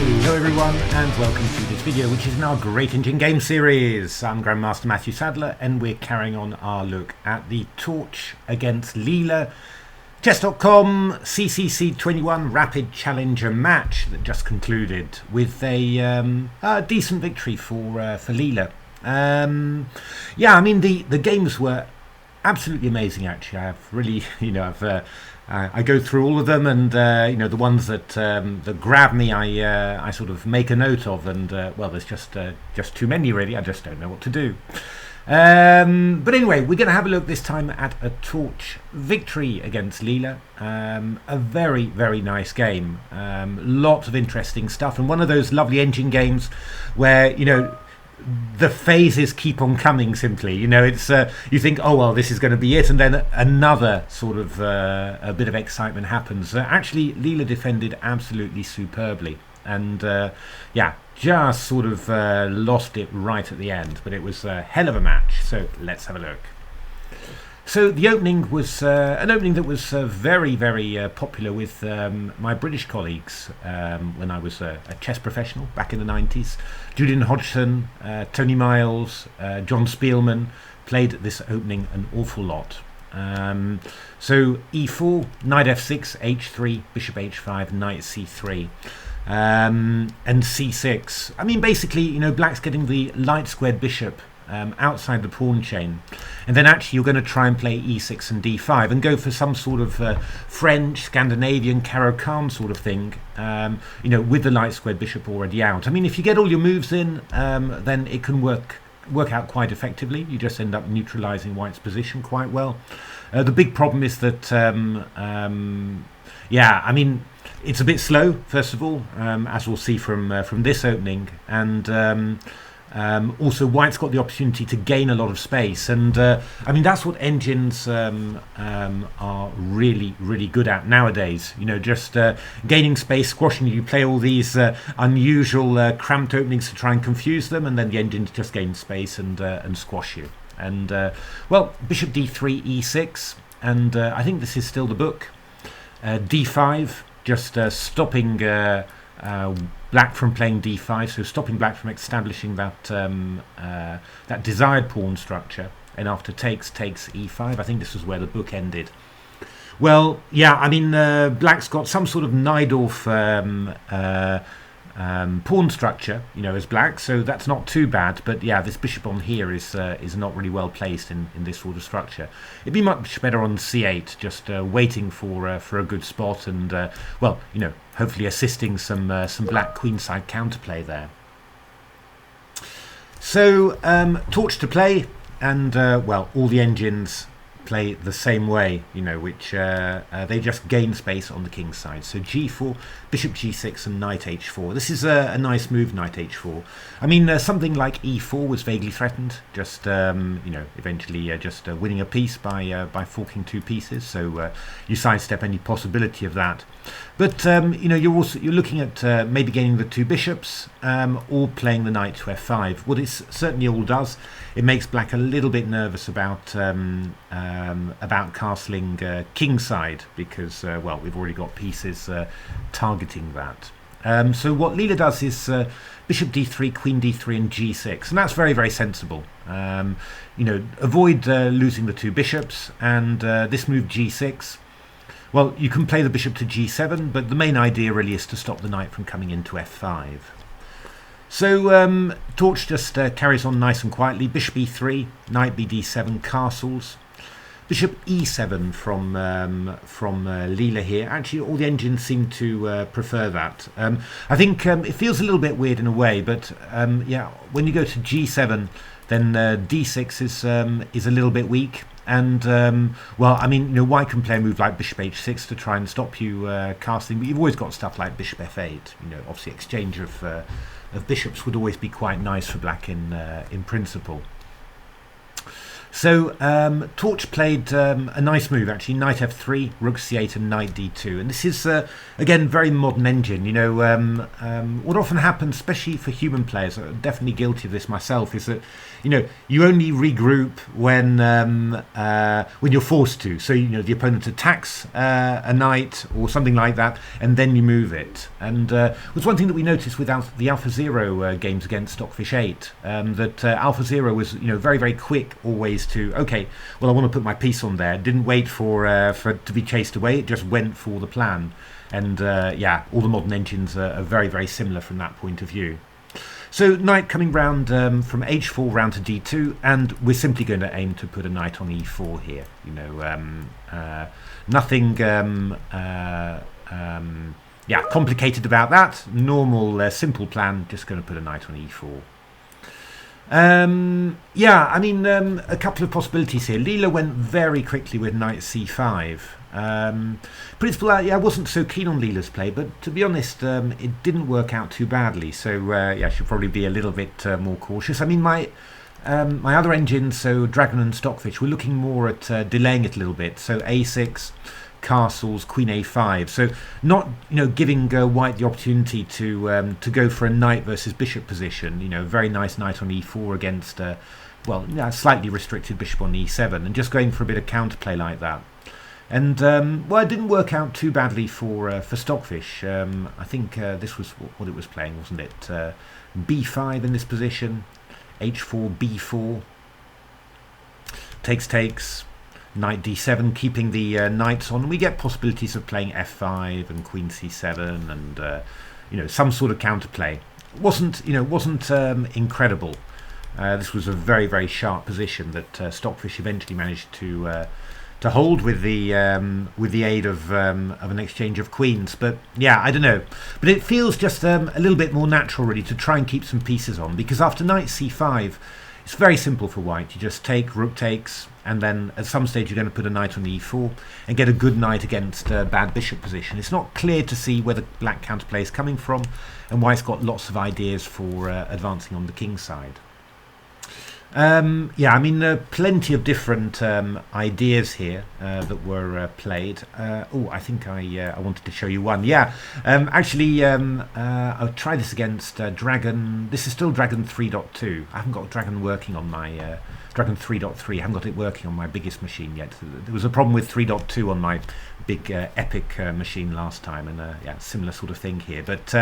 Hello everyone and welcome to this video, which is in our Great Engine Game series. I'm Grandmaster Matthew Sadler and we're carrying on our look at the Torch against Leela Chess.com CCC 21 Rapid Challenger match that just concluded with a decent victory for Leela. Yeah, I mean the games were absolutely amazing. Actually, I've really, I go through all of them, and the ones that grab me, I sort of make a note of, and well, there's just too many really. I just don't know what to do. But anyway, we're going to have a look this time at a Torch victory against Leela. A very, very nice game. Lots of interesting stuff, and one of those lovely engine games where the phases keep on coming. Simply, it's you think, oh well, this is going to be it, and then another sort of a bit of excitement happens. Actually, Leela defended absolutely superbly, and yeah, just sort of lost it right at the end. But it was a hell of a match. So let's have a look. So the opening was an opening that was very, very popular with my British colleagues when I was a chess professional back in the 90s. Julian Hodgson, Tony Miles, John Spielman played this opening an awful lot. So e4, knight f6, h3, bishop h5, knight c3. And c6. I mean, basically, black's getting the light squared bishop outside the pawn chain, and then actually you're going to try and play e6 and d5 and go for some sort of French, Scandinavian, Caro-Kann sort of thing, with the light squared bishop already out. I mean, if you get all your moves in, then it can work out quite effectively. You just end up neutralizing white's position quite well. The big problem is that, yeah, I mean, it's a bit slow, first of all, as we'll see from this opening, and also white's got the opportunity to gain a lot of space, and I mean that's what engines are really, really good at nowadays. Just gaining space, squashing you. You play all these unusual cramped openings to try and confuse them, and then the engines just gain space and squash you. And well, bishop d3, e6, and I think this is still the book. D5, just stopping black from playing d5, so stopping black from establishing that that desired pawn structure, and after takes e5. I think this was where the book ended. Well, yeah, I mean, black's got some sort of Najdorf pawn structure, as black, so that's not too bad. But yeah, this bishop on here is not really well placed in this sort of structure. It'd be much better on c8, just waiting for a good spot, and well, hopefully assisting some black queenside counterplay there. So torch to play, and well, all the engines play the same way, which they just gain space on the king's side. So g4, bishop g6, and knight h4. This is a nice move, knight h4. I mean, something like e4 was vaguely threatened, just eventually just winning a piece by forking two pieces. So you sidestep any possibility of that. But you're looking at maybe gaining the two bishops, or playing the knight to f5. What it certainly all does, it makes black a little bit nervous about castling kingside, because well, we've already got pieces targeting that. So what Leela does is bishop d3, queen d3, and g6, and that's very, very sensible. Avoid losing the two bishops, and this move g6. Well, you can play the bishop to g7, but the main idea really is to stop the knight from coming into f5. So Torch just carries on nice and quietly. Bishop e3, knight bd7, castles. Bishop e7 from Leela here. Actually, all the engines seem to prefer that. I think it feels a little bit weird in a way, but yeah, when you go to g7, then d6 is a little bit weak. And well, I mean, white can play a move like bishop h6 to try and stop you casting, but you've always got stuff like bishop f8. Obviously, exchange of bishops would always be quite nice for black in principle. So Torch played a nice move actually, knight f3, rook c8 and knight d2, and this is again very modern engine. You know, what often happens, especially for human players, I'm definitely guilty of this myself, is that you only regroup when you're forced to. So the opponent attacks a knight or something like that, and then you move it. And it was one thing that we noticed with the AlphaZero games against Stockfish 8, that AlphaZero was very, very quick always to, okay, well, I want to put my piece on there. Didn't wait for it to be chased away. It just went for the plan. And all the modern engines are very, very similar from that point of view. So knight coming round from h4 round to d2, and we're simply going to aim to put a knight on e4 here. Nothing complicated about that. Normal, simple plan. Just going to put a knight on e4. A couple of possibilities here. Leela went very quickly with knight c5. Principle, I wasn't so keen on Leela's play, but to be honest, it didn't work out too badly. So I should probably be a little bit more cautious. I mean, my other engines, so Dragon and Stockfish, were looking more at delaying it a little bit. So a6, castles, queen a5. So not giving white the opportunity to go for a knight versus bishop position. Very nice knight on e4 against slightly restricted bishop on e7, and just going for a bit of counterplay like that. And it didn't work out too badly for Stockfish. I think this was what it was playing, wasn't it? b5 in this position, h4, b4, takes, knight d7, keeping the knights on. We get possibilities of playing f5 and queen c7 and some sort of counterplay. Wasn't incredible. This was a very, very sharp position that Stockfish eventually managed to hold with the aid of an exchange of queens. But I don't know. But it feels just a little bit more natural really to try and keep some pieces on, because after knight c5, it's very simple for white. You just take, rook takes, and then at some stage you're going to put a knight on e4 and get a good knight against a bad bishop position. It's not clear to see where the black counterplay is coming from, and white's got lots of ideas for advancing on the king side. Plenty of different ideas here that were played. I think I wanted to show you one. I'll try this against Dragon. This is still Dragon 3.2. I haven't got Dragon working on my Dragon 3.3. I haven't got it working on my biggest machine yet. There was a problem with 3.2 on my big epic machine last time, and similar sort of thing here. But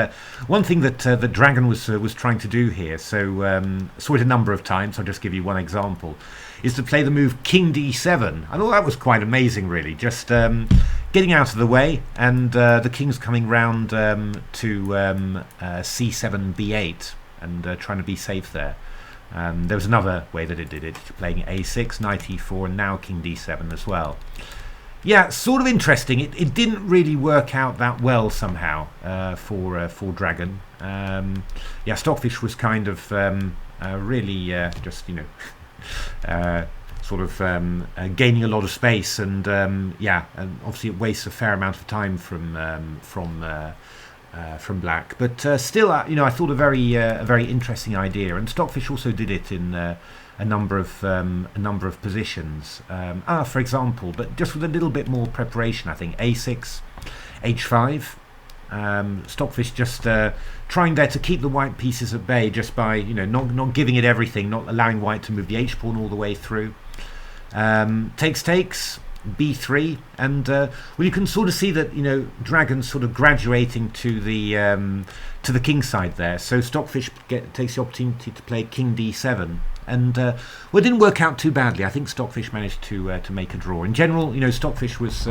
one thing that the Dragon was trying to do here, so saw it a number of times. I'll just give you one example, is to play the move King d7. I thought that was quite amazing, really. Just getting out of the way, and the king's coming round to c7 b8 and trying to be safe there. There was another way that it did it, playing a6, knight e4, and now king d7 as well. Sort of interesting. It didn't really work out that well somehow for Dragon. Stockfish was kind of really just gaining a lot of space, and and obviously it wastes a fair amount of time from black, but still, I thought a very interesting idea, and Stockfish also did it in a number of positions. For example, but just with a little bit more preparation, I think a6, h5. Stockfish just trying there to keep the white pieces at bay, just by not giving it everything, not allowing white to move the h pawn all the way through. Takes. b3, and you can sort of see that Dragon's sort of graduating to the king side there. So Stockfish takes the opportunity to play king d7, and it didn't work out too badly. I think Stockfish managed to make a draw. In general, Stockfish was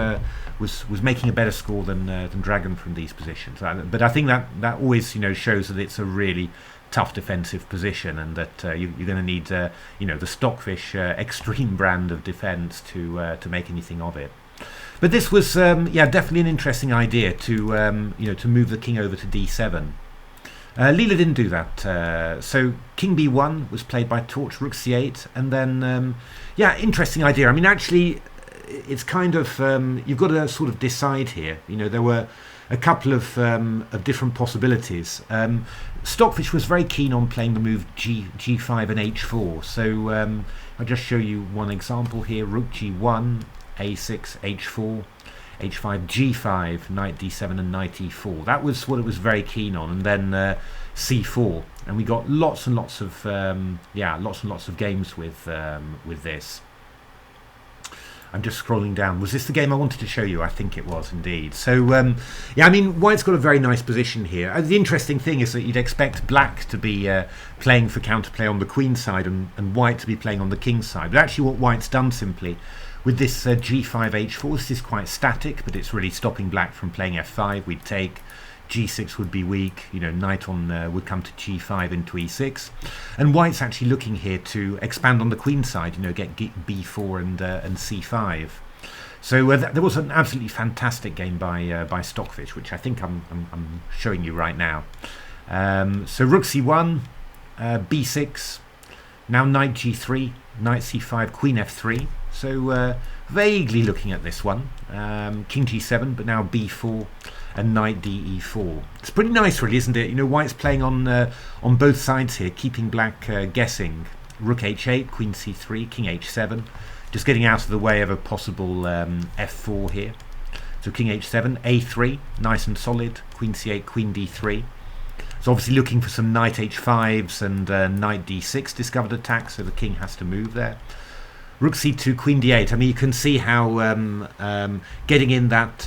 making a better score than Dragon from these positions. But I think that always shows that it's a really tough defensive position, and that you're going to need the Stockfish extreme brand of defense to make anything of it. But this was definitely an interesting idea to move the king over to d7. Leela didn't do that, so king b1 was played by Torch, rook c8, and then interesting idea. I mean, actually, it's kind of you've got to sort of decide here. There were a couple of different possibilities. Stockfish was very keen on playing the move G5 and H4. So I'll just show you one example here. Rook G1, A6, H4, H5, G5, Knight D7 and Knight E4. That was what it was very keen on. And then C4. And we got lots and lots of games with this. I'm just scrolling down. Was this the game I wanted to show you? I think it was indeed. So, yeah, I mean, white's got a very nice position here. The interesting thing is that you'd expect black to be playing for counterplay on the queen side and white to be playing on the king side. But actually what white's done simply, with this G5, H4, this is quite static, but it's really stopping black from playing F5. We'd take G6 would be weak, you know, knight on would come to G5 into E6, and white's actually looking here to expand on the queen side, you know, get B4 and C5. So there was an absolutely fantastic game by Stockfish, which I think I'm showing you right now. So Rook C1, B6, now Knight G3, Knight C5, Queen F3. So vaguely looking at this one, King G7, but now B4. And Knight DE4. It's pretty nice, really, isn't it? You know, white's playing on both sides here, keeping black guessing. Rook H8, Queen C3, King H7, just getting out of the way of a possible F4 here. So King H7, A3, nice and solid. Queen C8, Queen D3. So obviously looking for some Knight H5s and Knight D6 discovered attack, so the king has to move there. Rook C2, Queen D8. I mean, you can see how getting in that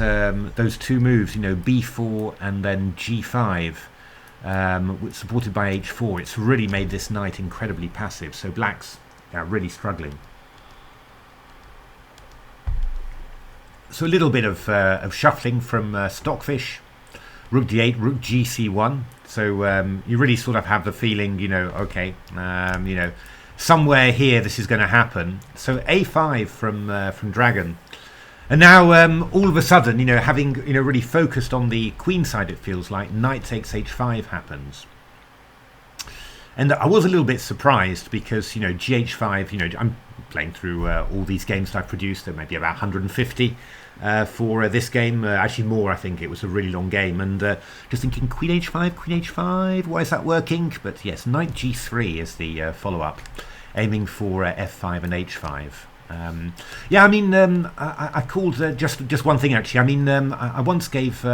those two moves, you know, B4 and then G5, supported by H4, it's really made this knight incredibly passive. So black's really struggling. So a little bit of shuffling from Stockfish. Rook D8, Rook GC1. So you really sort of have the feeling, you know, okay, you know, somewhere here this is going to happen. So A5 from Dragon, and now all of a sudden, you know, having, you know, really focused on the queen side, it feels like knight takes H5 happens. And I was a little bit surprised because, you know, GH5, you know, I'm playing through all these games that I've produced. There may be about 150 for this game, actually more. I think it was a really long game, and just thinking Queen H5, why is that working? But yes, Knight G3 is the follow-up, aiming for F5 and H5. Yeah, I mean, I called just one thing actually. I mean, I once gave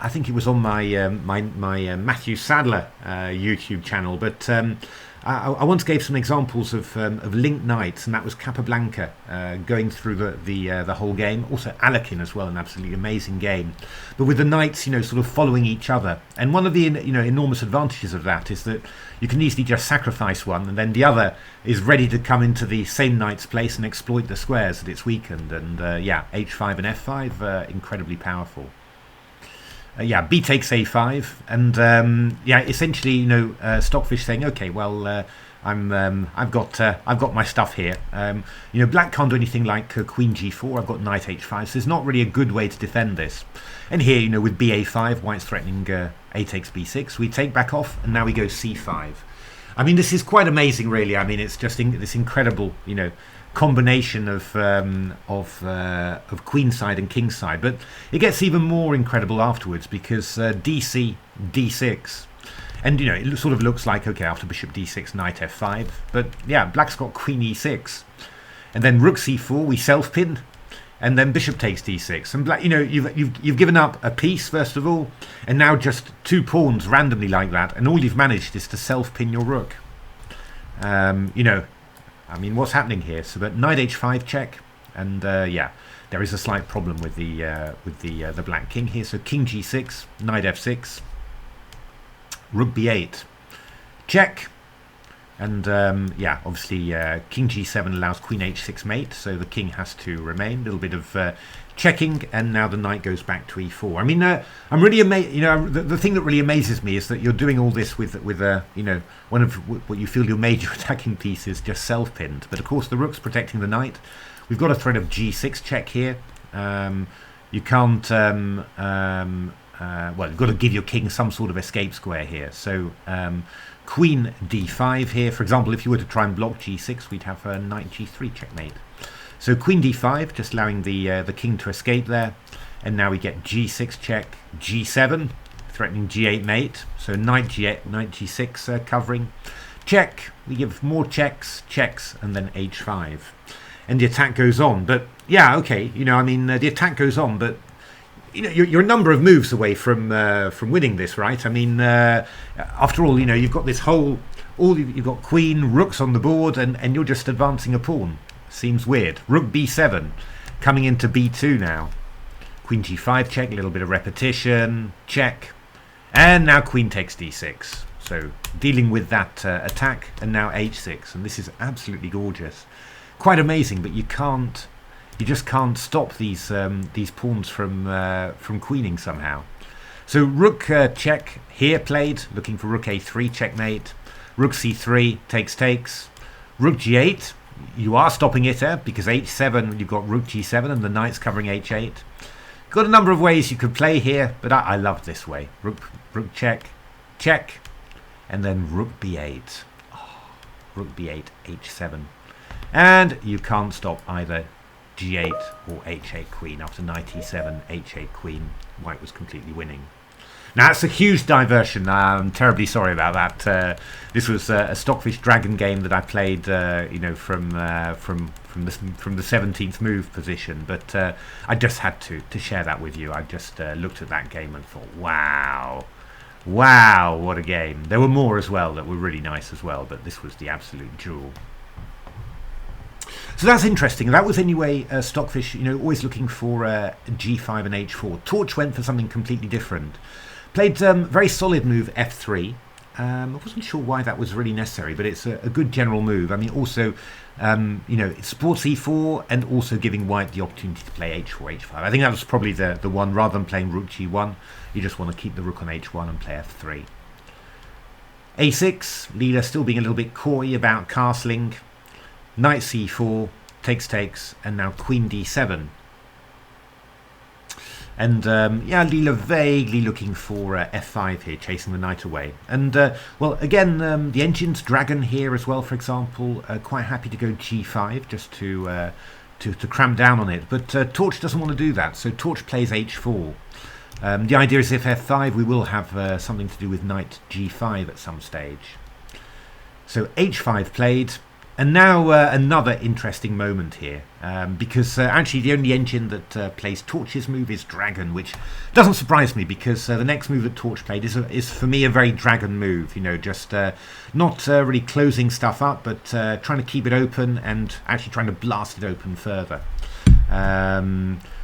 I think it was on my my Matthew Sadler YouTube channel, but I once gave some examples of linked knights, and that was Capablanca going through the whole game. Also Alekin as well, an absolutely amazing game. But with the knights, you know, sort of following each other. And one of the, you know, enormous advantages of that is that you can easily just sacrifice one, and then the other is ready to come into the same knight's place and exploit the squares that it's weakened. And yeah, H5 and F5 incredibly powerful. Yeah, B takes A5, and yeah, essentially, you know, Stockfish saying, okay, well, I've got my stuff here. You know, black can't do anything like Queen G4. I've got Knight H5, so there's not really a good way to defend this. And here, you know, with BA5, white's threatening A takes B6. We take back off, and now we go C5. I mean, this is quite amazing, really. I mean, it's just this incredible, you know, combination of queen side and king side, but it gets even more incredible afterwards because DC D6, and you know, it sort of looks like, okay, after bishop D6, knight F5, but yeah, black's got queen E6, and then rook C4, we self-pin, and then bishop takes D6, and black, you know, you've given up a piece first of all, and now just two pawns randomly like that, and all you've managed is to self-pin your rook. You know, I mean, what's happening here? So, but knight H5 check, and yeah, there is a slight problem with the black king here. So king G6, knight F6, rook B8, check, and yeah, obviously king G7 allows queen H6 mate, so the king has to remain. A little bit of checking, and now the knight goes back to E4. I mean, I'm really amazed. You know, the thing that really amazes me is that you're doing all this with you know, one of what you feel your major attacking piece is just self-pinned. But of course, the rook's protecting the knight. We've got a threat of G6 check here. You can't. Well, you've got to give your king some sort of escape square here. So Queen D5 here, for example. If you were to try and block G6, we'd have knight G3 checkmate. So Queen D5, just allowing the king to escape there, and now we get g6 check, g7, threatening g8 mate, so knight g8, knight g6 covering, check, we give more checks, and then h5, and the attack goes on. But yeah, okay, you know, I mean, the attack goes on, but you know, you're a number of moves away from winning this, right? I mean, after all, you know, you've got this whole, you've got queen, rooks on the board, and you're just advancing a pawn. Seems weird. Rook b7, coming into b2 now. Queen g5 check, a little bit of repetition, check, and now queen takes d6. So dealing with that attack, and now h6, and this is absolutely gorgeous, quite amazing. But you just can't stop these pawns from queening somehow. So rook check here played, looking for rook a3 checkmate. Rook c3 takes. Rook g8, you are stopping it because h7, you've got rook g7 and the knight's covering h8. Got a number of ways you could play here, but I love this way. Rook check, and then rook b8. Oh, rook b8, h7. And you can't stop either g8 or h8 queen. After knight e7, h8 queen, white was completely winning. Now that's a huge diversion. I'm terribly sorry about that. This was a Stockfish Dragon game that I played, you know, from the 17th move position. But I just had to share that with you. I just looked at that game and thought, wow, what a game. There were more as well that were really nice as well, but this was the absolute jewel. So that's interesting. That was anyway Stockfish, you know, always looking for g5 and h4. Torch went for something completely different. Played very solid move f3. I wasn't sure why that was really necessary, but it's a good general move. I mean, also, you know, it supports e4 and also giving white the opportunity to play h4, h5. I think that was probably the one. Rather than playing rook g1, you just want to keep the rook on h1 and play f3. a6, Leela still being a little bit coy about castling. Knight c4, takes, and now queen d7. And yeah, Leela vaguely looking for f5 here, chasing the knight away. And well, again, the engine's dragon here as well, for example, quite happy to go g5 just to cramp down on it. But Torch doesn't want to do that, so Torch plays h4. The idea is if f5, we will have something to do with knight g5 at some stage. So h5 played. And now another interesting moment here, because actually the only engine that plays Torch's move is Dragon, which doesn't surprise me because the next move that Torch played is for me a very Dragon move, you know, just not really closing stuff up, but trying to keep it open and actually trying to blast it open further.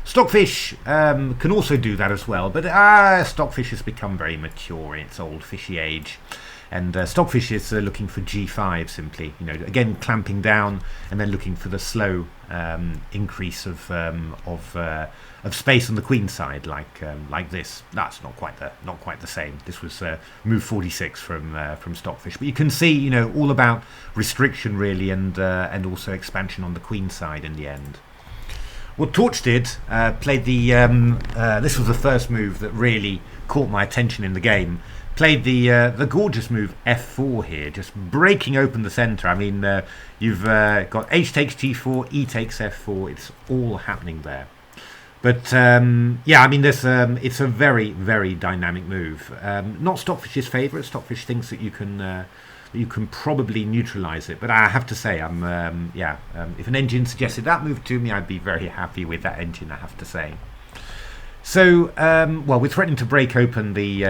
Stockfish can also do that as well, but Stockfish has become very mature in its old fishy age. And Stockfish is looking for g5 simply, you know, again clamping down and then looking for the slow increase of space on the queen side, like this. That's not quite the same. This was move 46 from Stockfish, but you can see, you know, all about restriction really, and also expansion on the queen side in the end. What Torch did, played the this was the first move that really caught my attention in the game. Played the gorgeous move f4 here, just breaking open the centre. I mean, you've got h takes g4, e takes f4. It's all happening there. But yeah, I mean, there's it's a very, very dynamic move. Not Stockfish's favourite. Stockfish thinks that you can probably neutralise it. But I have to say, if an engine suggested that move to me, I'd be very happy with that engine, I have to say. So, well, we're threatening to break open the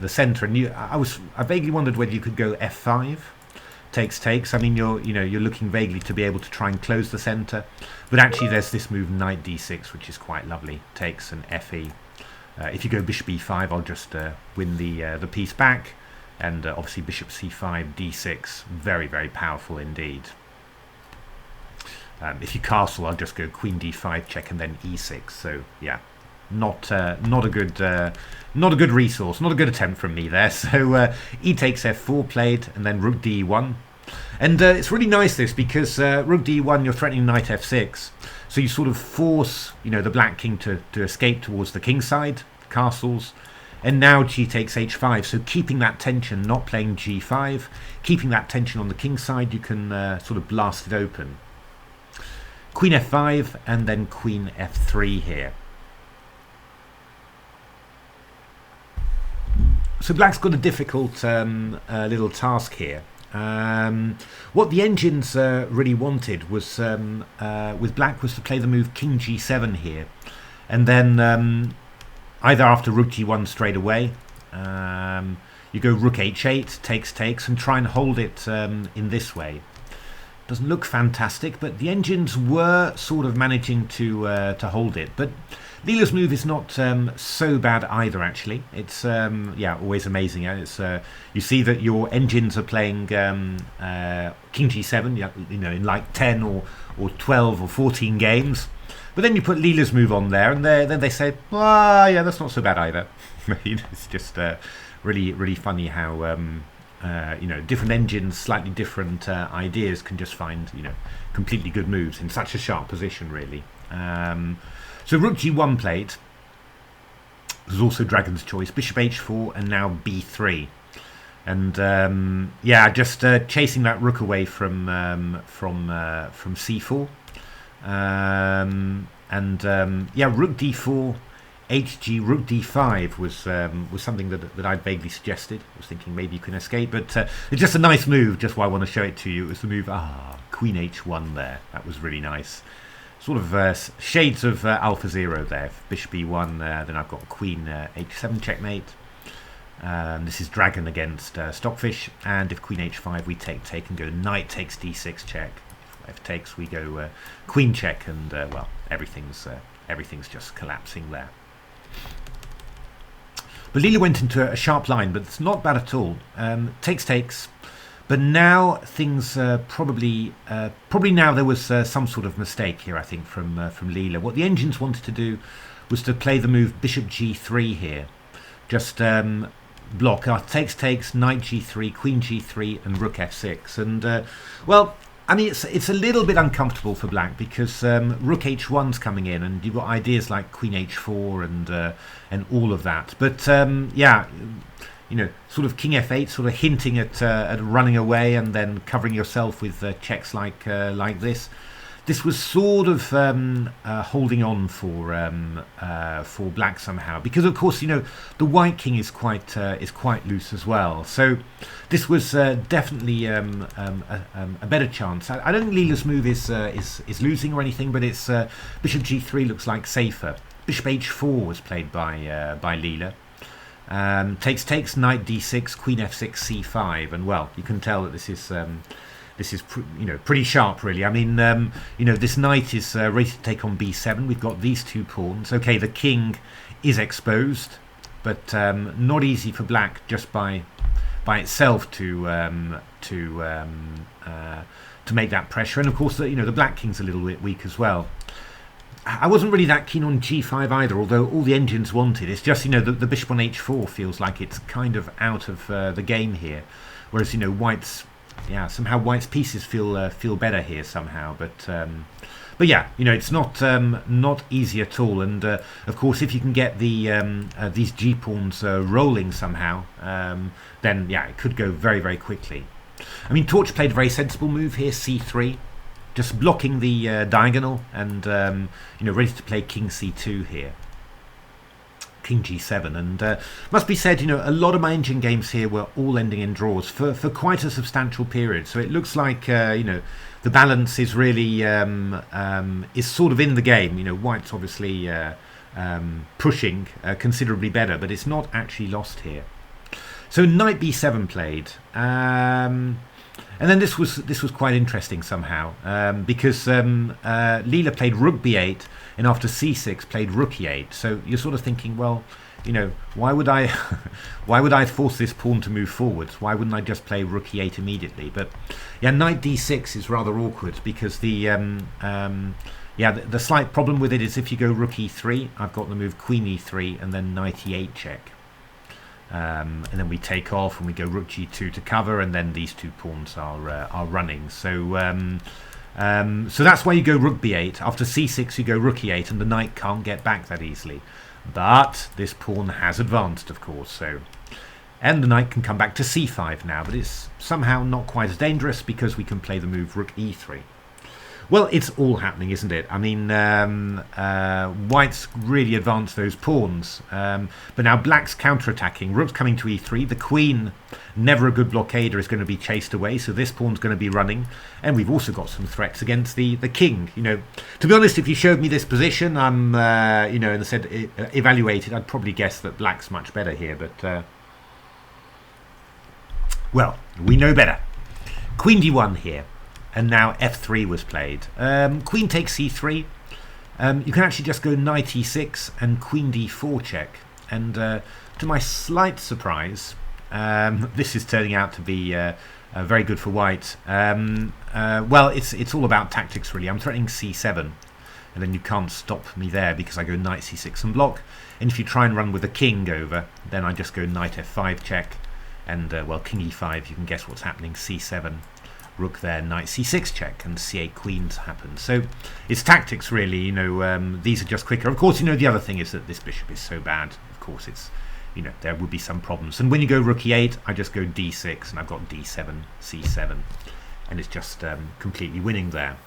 centre, and I vaguely wondered whether you could go f5, takes. I mean, you're looking vaguely to be able to try and close the centre, but actually there's this move knight d6, which is quite lovely. Takes and fe. If you go bishop e5, I'll just win the piece back, and obviously bishop c5, d6, very, very powerful indeed. If you castle, I'll just go queen d5 check and then e6. So yeah. Not a good resource, not a good attempt from me there. So e takes f4 played, and then rook d1, and it's really nice this because rook d1, you're threatening knight f6, so you sort of force, you know, the black king to escape towards the king side castles, and now g takes h5, so keeping that tension, not playing g5, keeping that tension on the king side, you can sort of blast it open. Queen f5 and then queen f3 here. So black's got a difficult little task here. What the engines really wanted was, with black, was to play the move King G7 here, and then either after Rook G1 straight away, you go Rook H8, takes, and try and hold it in this way. Doesn't look fantastic, but the engines were sort of managing to hold it. But Leela's move is not so bad either, actually. It's yeah, always amazing. It's you see that your engines are playing King G7, you know, in like 10 or 12 or 14 games. But then you put Leela's move on there, and then they say, "Ah, yeah, that's not so bad either." It's just really funny how you know, different engines, slightly different ideas can just find, you know, completely good moves in such a sharp position, really. So Rook G1 played. There's also Dragon's Choice, Bishop H4, and now B3. And yeah, just chasing that rook away from C4. Yeah, Rook D4, HG, Rook D5 was something that I vaguely suggested. I was thinking maybe you can escape, but it's just a nice move. Just why I want to show it to you. It was the move, Queen H1 there. That was really nice. Sort of shades of AlphaZero there. Bishop E1, then I've got Queen H7 checkmate. This is Dragon against Stockfish, and if Queen H5 we take and go Knight takes D6 check. If takes we go Queen check, and well, everything's just collapsing there. But Leela went into a sharp line, but it's not bad at all. Takes. But now things probably now there was some sort of mistake here, I think, from Leela. What the engines wanted to do was to play the move Bishop G3 here, just block. Takes, Knight G3, Queen G3, and Rook F6. And well, I mean, it's a little bit uncomfortable for black because Rook H1's coming in, and you've got ideas like Queen H4 and all of that. But yeah. You know, sort of King F8, sort of hinting at running away and then covering yourself with checks like this. This was sort of holding on for black somehow, because of course, you know, the white king is quite loose as well. So this was definitely a better chance. I don't think Leela's move is losing or anything, but it's Bishop G3 looks like safer. Bishop H4 was played by Leela. Takes, Knight D6, Queen F6, C5, and well, you can tell that this is you know, pretty sharp, really. I mean, you know, this knight is ready to take on B7. We've got these two pawns. Okay, the king is exposed, but not easy for black just by itself to make that pressure. And of course, you know, the black king's a little bit weak as well. I wasn't really that keen on G5 either, although all the engines wanted. It's just, you know, the bishop on H4 feels like it's kind of out of the game here, whereas, you know, white's, yeah, somehow white's pieces feel better here somehow. But yeah, you know, it's not easy at all. And of course, if you can get the these G pawns rolling somehow, then yeah, it could go very quickly. I mean, Torch played a very sensible move here, C3. Just blocking the diagonal, and you know, ready to play King C2 here, King G7, and must be said, you know, a lot of my engine games here were all ending in draws for quite a substantial period. So it looks like you know, the balance is really is sort of in the game. You know, white's obviously pushing considerably better, but it's not actually lost here. So Knight B7 played. And then this was quite interesting somehow, because Leela played Rook B8, and after C6 played Rook E8. So you're sort of thinking, well, you know, why would I force this pawn to move forwards? Why wouldn't I just play Rook E8 immediately? But yeah, Knight D6 is rather awkward because the slight problem with it is if you go Rook E3, I've got the move Queen E3 and then Knight E8 check. And then we take off and we go Rook G2 to cover, and then these two pawns are running. So so that's why you go Rook B8. After C6 you go Rook E8, and the knight can't get back that easily. But this pawn has advanced, of course. So, and the knight can come back to C5 now, but it's somehow not quite as dangerous because we can play the move Rook E3. Well, it's all happening, isn't it? I mean, white's really advanced those pawns, but now black's counter-attacking. Rook's coming to e3. The queen, never a good blockader, is going to be chased away, so this pawn's going to be running. And we've also got some threats against the king. You know, to be honest, if you showed me this position, I'm, you know, and said evaluated, I'd probably guess that black's much better here. But well, we know better. Queen d1 here. And now f3 was played. Queen takes c3. You can actually just go knight e6 and queen d4 check. And to my slight surprise, this is turning out to be very good for white. Well, it's all about tactics, really. I'm threatening c7. And then you can't stop me there because I go knight c6 and block. And if you try and run with a king over, then I just go knight f5 check. And, well, king e5, you can guess what's happening, c7. Rook there, knight c6 check, and c8 queens happen. So it's tactics, really. You know, these are just quicker. Of course, you know, the other thing is that this bishop is so bad. Of course, it's, you know, there would be some problems. And when you go rook e8, I just go d6, and I've got d7, c7, and it's just completely winning there.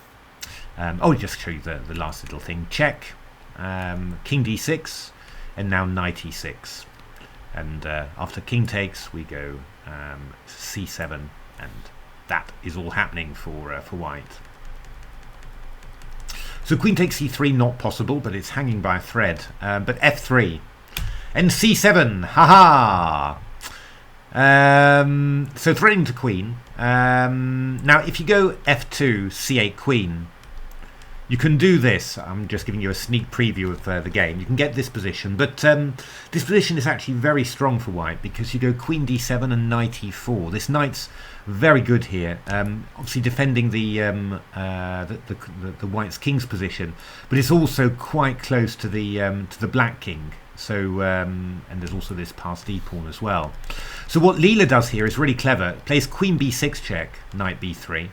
I'll just show you the last little thing. Check, king d6, and now knight e6. And after king takes, we go c7, and that is all happening for white. So queen takes c3, not possible, but it's hanging by a thread. But f3 and c7, haha. So threatening to queen. Now, if you go f2, c8 queen, you can do this. I'm just giving you a sneak preview of the game. You can get this position, but this position is actually very strong for white because you go queen d7 and knight e4. This knight's very good here, obviously defending the white's king's position, but it's also quite close to the black king. So and there's also this passed d pawn as well. So what Leela does here is really clever. It plays queen b6 check, knight b3.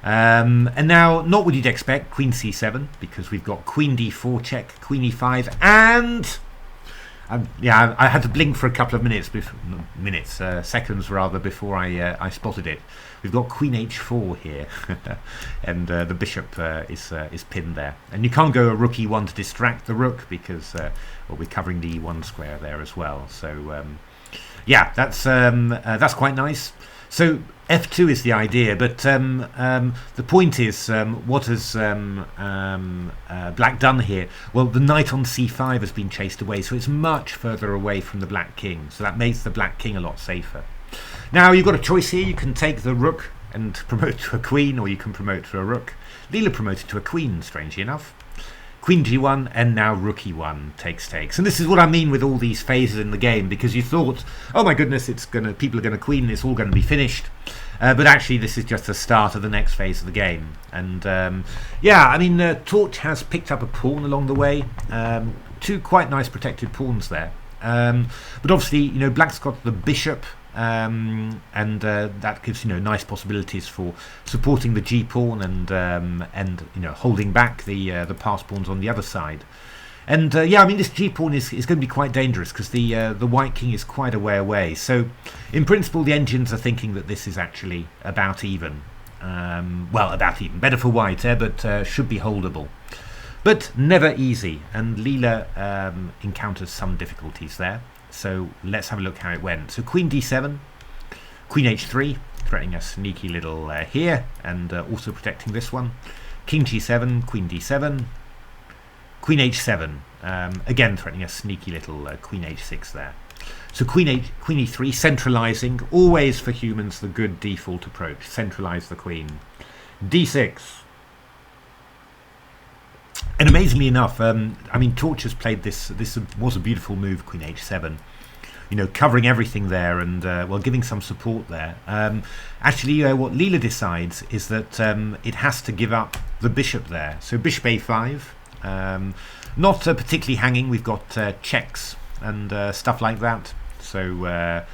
And now, not what you'd expect, queen c7, because we've got queen d4 check, queen e5, and yeah, I had to blink for a couple of minutes, seconds rather, before I spotted it. We've got queen h4 here, and the bishop is pinned there. And you can't go a rook e1 to distract the rook because well, we're covering the e1 square there as well. So yeah, that's quite nice. So f2 is the idea, but the point is, what has black done here? Well, the knight on c5 has been chased away, so it's much further away from the black king. So that makes the black king a lot safer. Now, you've got a choice here. You can take the rook and promote to a queen, or you can promote to a rook. Leela promoted to a queen, strangely enough. Queen g1, and now rook e1 takes. And this is what I mean with all these phases in the game, because you thought, oh my goodness, people are going to queen, it's all going to be finished. But actually, this is just the start of the next phase of the game. And yeah, I mean, Torch has picked up a pawn along the way. Two quite nice protected pawns there. But obviously, you know, black's got the bishop. And that gives, you know, nice possibilities for supporting the g pawn and you know, holding back the passed pawns on the other side. And yeah, I mean, this g pawn is going to be quite dangerous because the white king is quite a way away. So in principle, the engines are thinking that this is actually about even. Well, about even, better for white, but should be holdable. But never easy, and Leela encounters some difficulties there. So let's have a look how it went. So queen d7, queen h3, threatening a sneaky little here, and also protecting this one. King g7, queen d7, queen h7, again threatening a sneaky little queen h6 there. So queen e3, centralizing, always for humans the good default approach, centralize the queen. d6. And amazingly enough, I mean, Torch has played this. This was a beautiful move, queen h7. You know, covering everything there and, well, giving some support there. Actually, what Leela decides is that it has to give up the bishop there. So bishop a5, not particularly hanging. We've got checks and stuff like that. So,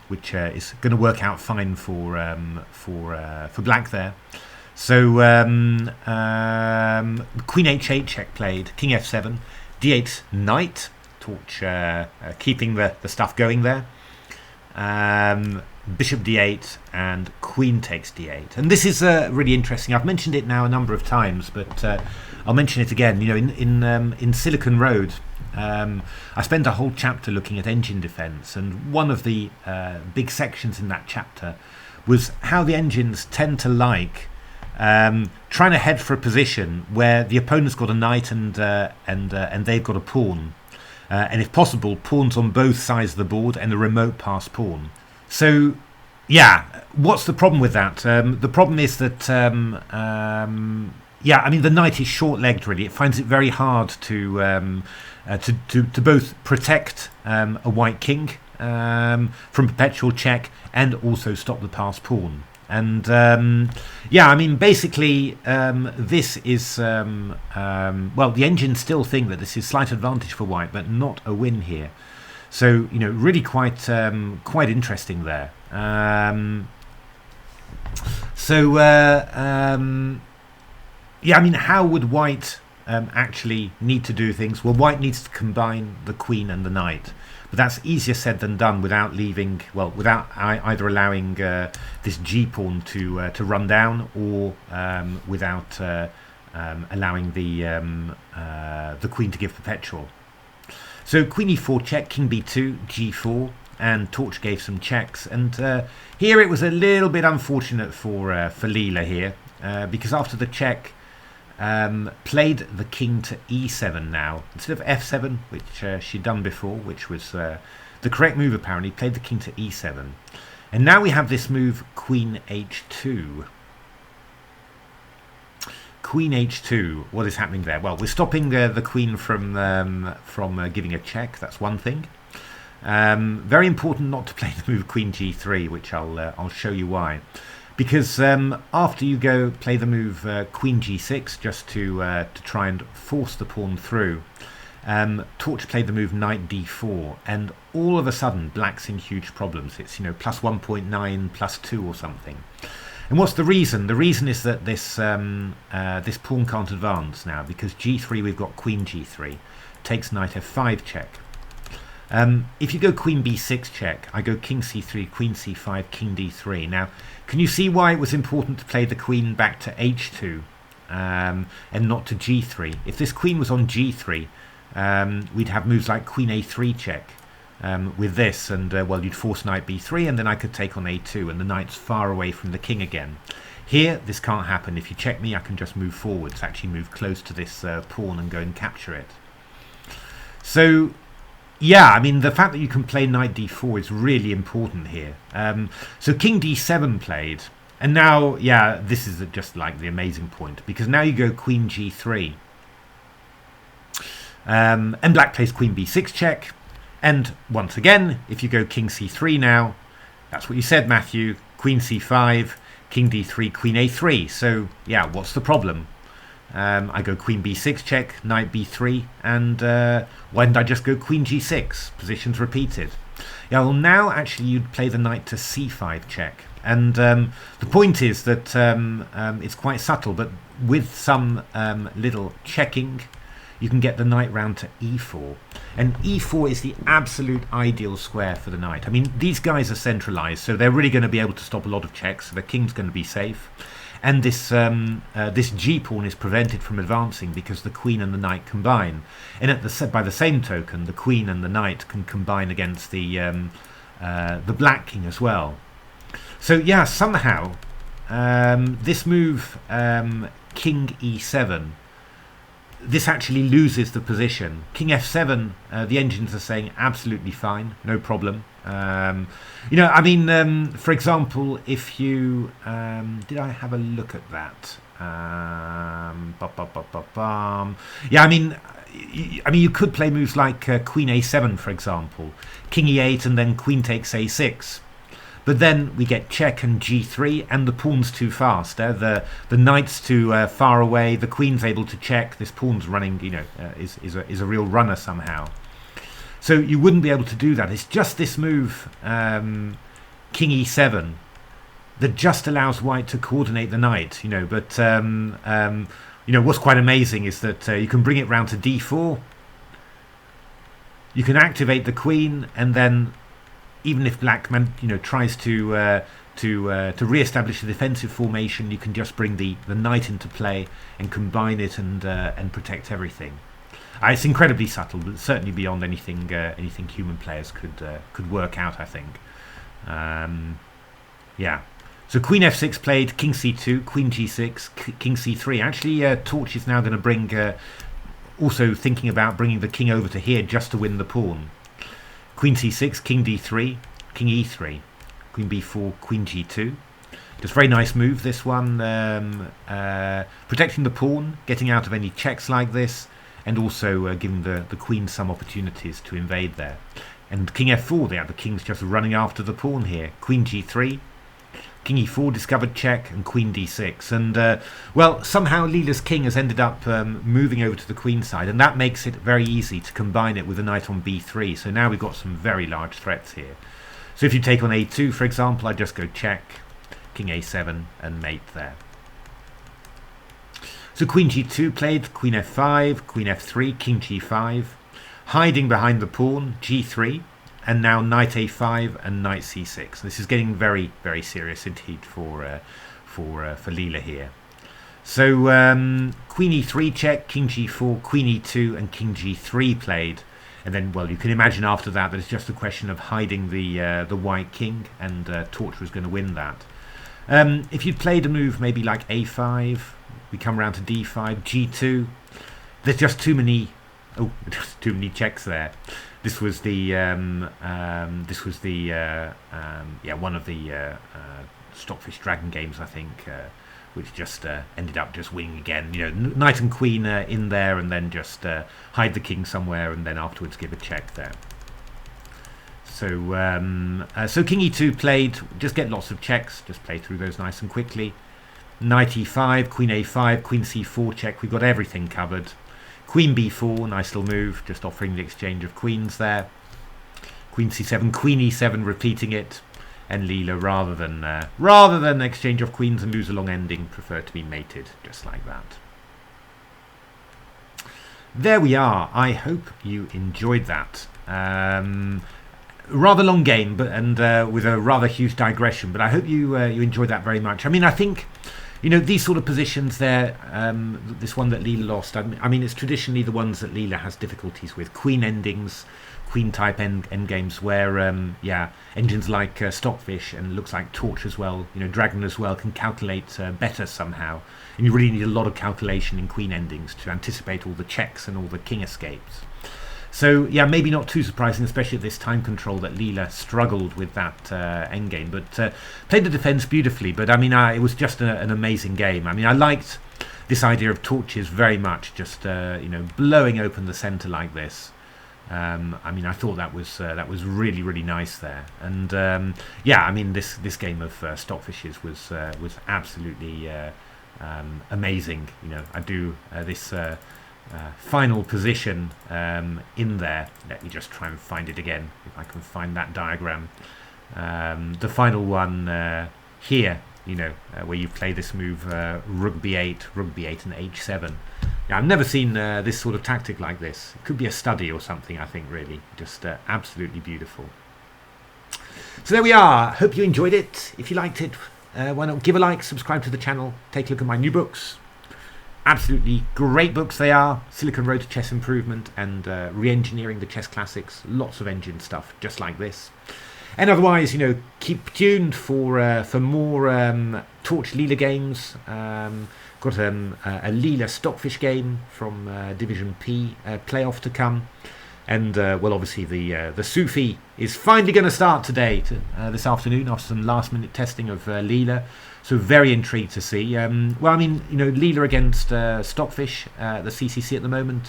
which is going to work out fine for black there. So queen h8 check played, king f7, d8 knight, Torch keeping the stuff going there. bishop d8 and queen takes d8. And this is really interesting. I've mentioned it now a number of times, but I'll mention it again. You know, in Silicon Road, I spent a whole chapter looking at engine defense, and one of the big sections in that chapter was how the engines tend to like trying to head for a position where the opponent's got a knight and they've got a pawn, and if possible, pawns on both sides of the board and a remote pass pawn. So, yeah, what's the problem with that? The problem is that, yeah, I mean, the knight is short-legged, really. It finds it very hard to both protect a white king from perpetual check and also stop the pass pawn. And yeah, I mean, basically, this is well, the engines still think that this is slight advantage for white, but not a win here. So, you know, really quite interesting there. Yeah, I mean, how would white actually need to do things? Well, white needs to combine the queen and the knight, but that's easier said than done without leaving, well, without either allowing this g pawn to run down, or without allowing the queen to give perpetual. So queen e4 check, king b2, g4, and Torch gave some checks. And here it was a little bit unfortunate for Leela here, because after the check, played the king to e7 now instead of f7, which she'd done before, which was the correct move apparently. Played the king to e7, and now we have this move queen h2. Queen h2. What is happening there? Well, we're stopping the queen from giving a check. That's one thing. Very important not to play the move queen g3, which I'll show you why. Because after you go play the move queen g6, just to try and force the pawn through, Torch played the move knight d4, and all of a sudden black's in huge problems. It's, you know, plus 1.9, plus 2 or something. And what's the reason? The reason is that this this pawn can't advance now, because g3 we've got queen g3, takes knight f5 check. If you go queen b6 check, I go king c3, queen c5, king d3. Now, can you see why it was important to play the queen back to h2 and not to g3? If this queen was on g3, we'd have moves like queen a3 check with this, and well, you'd force knight b3, and then I could take on a2, and the knight's far away from the king again. Here, this can't happen. If you check me, I can just move forwards, actually move close to this pawn and go and capture it. So, yeah, I mean, the fact that you can play knight d4 is really important here. So king d7 played, and now, yeah, this is just like the amazing point, because now you go queen g3. And black plays queen b6 check, and once again, if you go king c3 now, that's what you said, Matthew, queen c5, king d3, queen a3. So, yeah, what's the problem? I go queen b6 check, knight b3, and why didn't I just go queen g6? Positions repeated. Yeah, well, now actually you'd play the knight to c5 check, and the point is that it's quite subtle, but with some little checking, you can get the knight round to e4, and e4 is the absolute ideal square for the knight. I mean, these guys are centralized, so they're really going to be able to stop a lot of checks, so the king's going to be safe. And this this g-pawn is prevented from advancing because the queen and the knight combine. And by the same token, the queen and the knight can combine against the black king as well. So yeah, somehow this move king e7, this actually loses the position. King f7, the engines are saying absolutely fine, no problem. You know, I mean, for example, if you did I have a look at that? Yeah, I mean, you could play moves like queen a7, for example, king e8, and then queen takes a6. But then we get check and g3, and the pawn's too fast. The knight's too far away. The queen's able to check. This pawn's running, you know, is a real runner somehow. So you wouldn't be able to do that. It's just this move, king e7, that just allows white to coordinate the knight, you know. But you know, what's quite amazing is that you can bring it round to d4. You can activate the queen, and then even if black tries to re-establish the defensive formation, you can just bring the knight into play and combine it and protect everything. It's incredibly subtle, but certainly beyond anything human players could work out, I think. Yeah. So Queen f6 played, King c2, Queen g6, King c3. Actually, Torch is now going to bring, also thinking about bringing the king over to here just to win the pawn. Queen c6, King d3, King e3, Queen b4, Queen g2. Just very nice move, this one. Protecting the pawn, getting out of any checks like this, and also giving the queen some opportunities to invade there. And King f4 there, the king's just running after the pawn here. Queen g3, King e4, discovered check, and Queen d6. And, well, somehow Leela's king has ended up moving over to the queen side, and that makes it very easy to combine it with a knight on b3. So now we've got some very large threats here. So if you take on a2, for example, I just go check, King a7, and mate there. So Queen g2 played, Queen f5, Queen f3, King g5, hiding behind the pawn, g3, and now knight a5 and knight c6. This is getting very, very serious indeed for Leela here. So Queen e3 check, King g4, Queen e2, and King g3 played. And then, well, you can imagine after that it's just a question of hiding the white king, and Torch was going to win that. If you'd played a move maybe like a5, we come around to d5, g2. There's just too many. Oh, just too many checks there. This was the yeah, one of the Stockfish Dragon games, I think, which just ended up just winning again. You know, knight and queen in there, and then just hide the king somewhere, and then afterwards give a check there. So so King e2 played, just get lots of checks, just play through those nice and quickly. Knight e5, Queen a5, Queen c4 check. We've got everything covered. Queen b4, nice little move, just offering the exchange of queens there. Queen c7, Queen e7, repeating it, and Leela, rather than exchange of queens and lose a long ending, prefer to be mated, just like that. There we are. I hope you enjoyed that. Rather long game, but with a rather huge digression. But I hope you enjoyed that very much. I mean, I think, you know, these sort of positions there, this one that Leela lost, I mean, it's traditionally the ones that Leela has difficulties with. Queen endings, queen type end games where, yeah, engines like Stockfish and looks like Torch as well, you know, Dragon as well, can calculate better somehow. And you really need a lot of calculation in queen endings to anticipate all the checks and all the king escapes. So, yeah, maybe not too surprising, especially at this time control, that Leela struggled with that endgame, but played the defence beautifully. But, I mean, it was just an amazing game. I mean, I liked this idea of torches very much, just, you know, blowing open the centre like this. I mean, I thought that was really, really nice there. And, yeah, I mean, this game of Stockfishes was absolutely amazing. You know, I do this... final position in there. Let me just try and find it again, if I can find that diagram. The final one here, you know, where you play this move rook b8, and h7. Yeah, I've never seen this sort of tactic like this. It could be a study or something, I think, really. Just absolutely beautiful. So there we are. Hope you enjoyed it. If you liked it, why not give a like, subscribe to the channel, take a look at my new books. Absolutely great books they are. Silicon Road to Chess Improvement and Reengineering the Chess Classics. Lots of engine stuff just like this. And otherwise, you know, keep tuned for more Torch-Leela games. Got a Leela Stockfish game from Division P playoff to come. And, well, obviously the Sufi is finally going to start today, this afternoon, after some last-minute testing of Leela. So very intrigued to see. Well, I mean, you know, Leela against Stockfish, the CCC at the moment.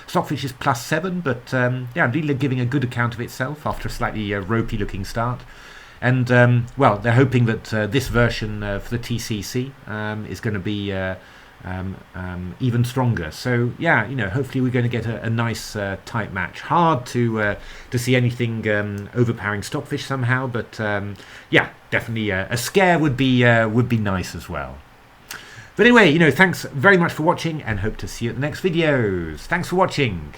Stockfish is +7, but, yeah, Leela giving a good account of itself after a slightly ropey-looking start. And, well, they're hoping that this version for the TCC is going to be... even stronger. So yeah, you know, hopefully we're going to get a nice tight match. Hard to see anything overpowering Stockfish somehow, but yeah, definitely a scare would be nice as well. But anyway, you know, thanks very much for watching, and hope to see you at the next videos. Thanks for watching.